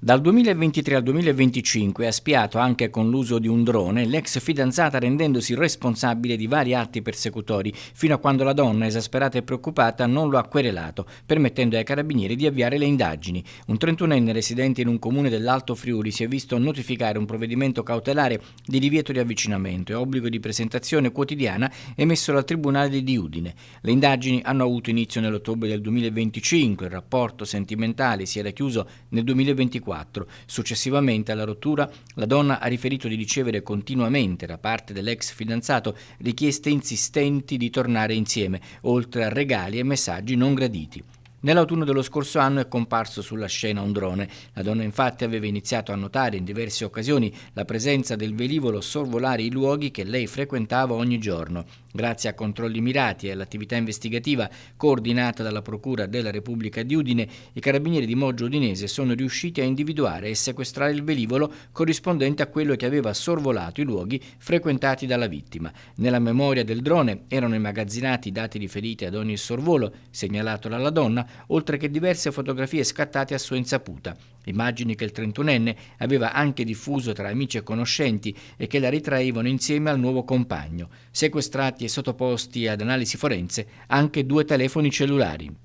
Dal 2023 al 2025 ha spiato anche con l'uso di un drone l'ex fidanzata rendendosi responsabile di vari atti persecutori, fino a quando la donna, esasperata e preoccupata, non lo ha querelato, permettendo ai carabinieri di avviare le indagini. Un 31enne residente in un comune dell'Alto Friuli si è visto notificare un provvedimento cautelare di divieto di avvicinamento e obbligo di presentazione quotidiana emesso dal Tribunale di Udine. Le indagini hanno avuto inizio nell'ottobre del 2025, il rapporto sentimentale si era chiuso nel 2024. Successivamente alla rottura, la donna ha riferito di ricevere continuamente da parte dell'ex fidanzato richieste insistenti di tornare insieme, oltre a regali e messaggi non graditi. Nell'autunno dello scorso anno è comparso sulla scena un drone. La donna infatti aveva iniziato a notare in diverse occasioni la presenza del velivolo sorvolare i luoghi che lei frequentava ogni giorno. Grazie a controlli mirati e all'attività investigativa coordinata dalla Procura della Repubblica di Udine, i carabinieri di Moggio Udinese sono riusciti a individuare e sequestrare il velivolo corrispondente a quello che aveva sorvolato i luoghi frequentati dalla vittima. Nella memoria del drone erano immagazzinati i dati riferiti ad ogni sorvolo segnalato dalla donna, oltre che diverse fotografie scattate a sua insaputa, immagini che il 31enne aveva anche diffuso tra amici e conoscenti e che la ritraevano insieme al nuovo compagno. Sequestrati e sottoposti ad analisi forense anche 2 telefoni cellulari.